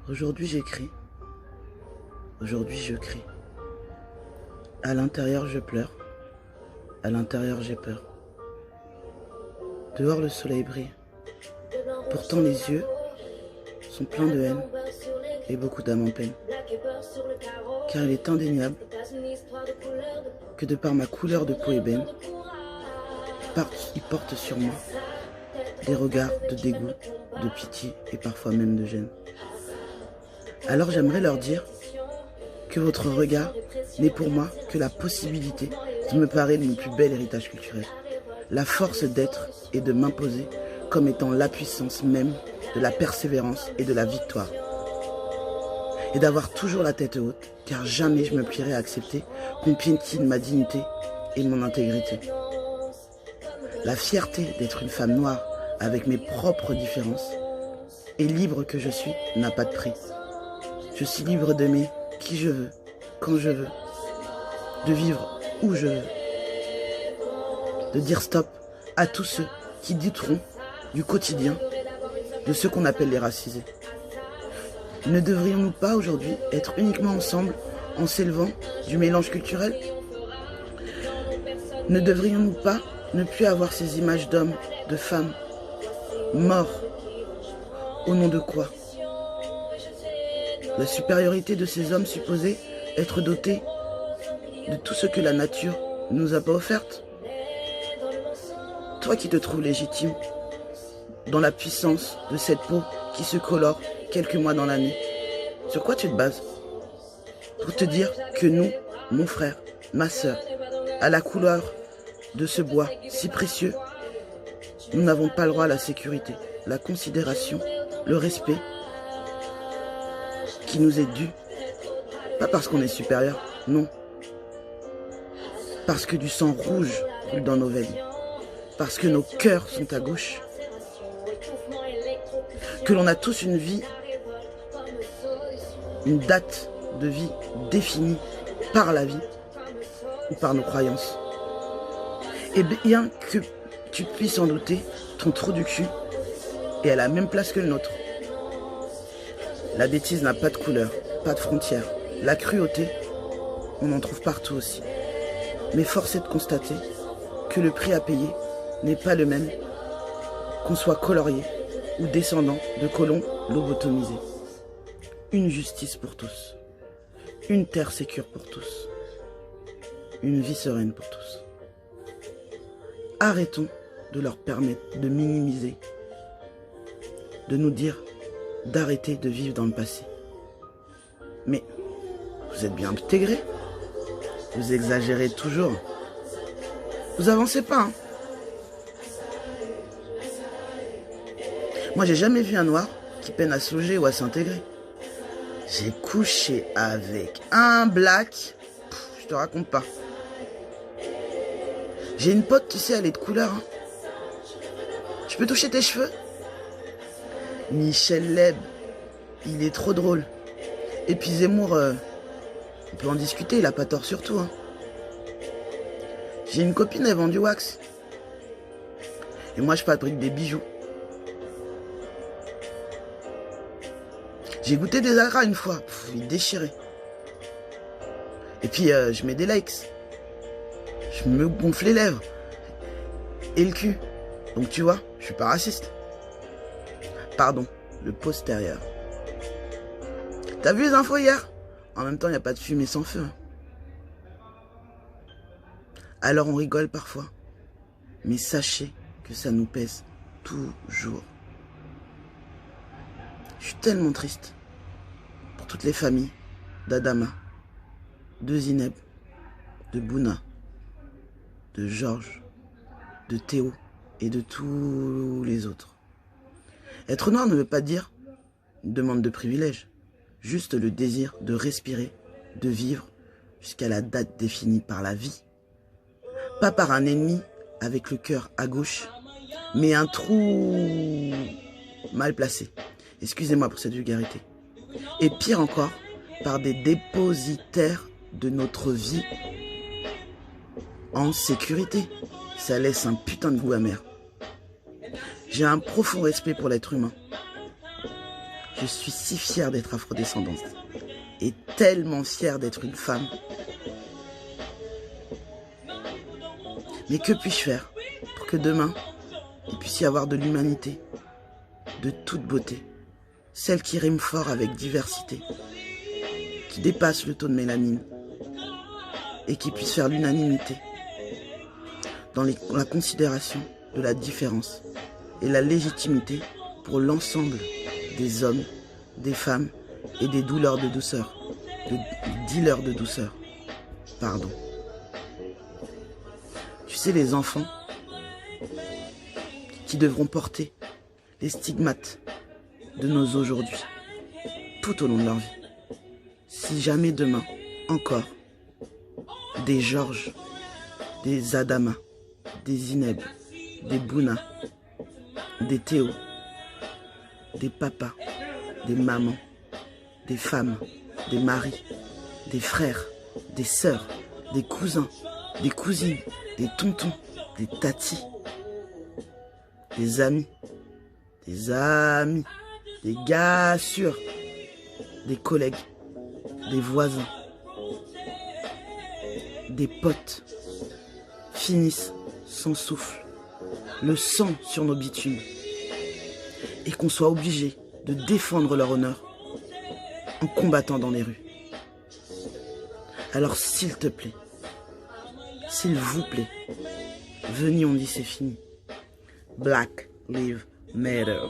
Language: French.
Aujourd'hui j'écris, aujourd'hui je crie. À l'intérieur je pleure, à l'intérieur j'ai peur. Dehors le soleil brille, pourtant les yeux sont pleins de haine et beaucoup d'âme en peine. Car il est indéniable que de par ma couleur de peau ébène, ils portent sur moi des regards de dégoût, de pitié et parfois même de gêne. Alors j'aimerais leur dire que votre regard n'est pour moi que la possibilité qui me paraît de mon plus bel héritage culturel. La force d'être et de m'imposer comme étant la puissance même de la persévérance et de la victoire. Et d'avoir toujours la tête haute, car jamais je me plierai à accepter qu'on piétine ma dignité et mon intégrité. La fierté d'être une femme noire avec mes propres différences et libre que je suis n'a pas de prix. Je suis libre d'aimer qui je veux, quand je veux, de vivre où je veux, de dire stop à tous ceux qui douteront du quotidien de ceux qu'on appelle les racisés. Ne devrions-nous pas aujourd'hui être uniquement ensemble en s'élevant du mélange culturel? Ne devrions-nous pas ne plus avoir ces images d'hommes, de femmes, morts? Au nom de quoi? La supériorité de ces hommes supposés être dotés de tout ce que la nature ne nous a pas offert? Toi qui te trouves légitime dans la puissance de cette peau qui se colore quelques mois dans l'année, sur quoi tu te bases? Pour te dire que nous, mon frère, ma sœur, à la couleur de ce bois si précieux, nous n'avons pas le droit à la sécurité, la considération, le respect qui nous est dû, pas parce qu'on est supérieur, non. Parce que du sang rouge coule dans nos veines, parce que nos cœurs sont à gauche, que l'on a tous une vie, une date de vie définie par la vie ou par nos croyances. Et bien que tu puisses en douter, ton trou du cul est à la même place que le nôtre. La bêtise n'a pas de couleur, pas de frontières. La cruauté, on en trouve partout aussi. Mais force est de constater que le prix à payer n'est pas le même qu'on soit colorié ou descendant de colons lobotomisés. Une justice pour tous, une terre sécure pour tous, une vie sereine pour tous. Arrêtons de leur permettre de minimiser, de nous dire d'arrêter de vivre dans le passé. Mais vous êtes bien intégrés, vous exagérez toujours, vous avancez pas, hein. Moi j'ai jamais vu un noir qui peine à se loger ou à s'intégrer. J'ai couché avec un black, je te raconte pas. J'ai une pote qui sait aller de couleur, hein. Je peux toucher tes cheveux? Michel Leb, il est trop drôle. Et puis Zemmour, on peut en discuter, il a pas tort sur tout, hein. J'ai une copine, elle vend du wax. Et moi je fabrique des bijoux. J'ai goûté des agras une fois, il déchirait. Et puis je mets des likes. Je me gonfle les lèvres. Et le cul. Donc tu vois, je suis pas raciste. Pardon, le postérieur. T'as vu les infos hier? En même temps, il n'y a pas de fumée sans feu, hein. Alors on rigole parfois. Mais sachez que ça nous pèse toujours. Je suis tellement triste pour toutes les familles d'Adama, de Zineb, de Bouna, de Georges, de Théo et de tous les autres. Être noir ne veut pas dire une demande de privilège, juste le désir de respirer, de vivre jusqu'à la date définie par la vie. Pas par un ennemi avec le cœur à gauche, mais un trou mal placé. Excusez-moi pour cette vulgarité. Et pire encore, par des dépositaires de notre vie en sécurité. Ça laisse un putain de goût amer. J'ai un profond respect pour l'être humain. Je suis si fière d'être afrodescendante et tellement fière d'être une femme. Mais que puis-je faire pour que demain, il puisse y avoir de l'humanité, de toute beauté, celle qui rime fort avec diversité, qui dépasse le taux de mélanine et qui puisse faire l'unanimité dans la considération de la différence et la légitimité pour l'ensemble des hommes, des femmes et des douleurs de douceur, des dealers de douceur. Pardon. Tu sais, les enfants qui devront porter les stigmates de nos aujourd'hui, tout au long de leur vie. Si jamais demain, encore, des Georges, des Adama, des Zineb, des Bouna, des Théo, des papas, des mamans, des femmes, des maris, des frères, des sœurs, des cousins, des cousines, des tontons, des tatis, des amis, des gars sûrs, des collègues, des voisins, des potes, finissent sans souffle, le sang sur nos bitumes, et qu'on soit obligé de défendre leur honneur en combattant dans les rues. Alors s'il te plaît, s'il vous plaît, venez, on dit c'est fini. Black Lives Matter.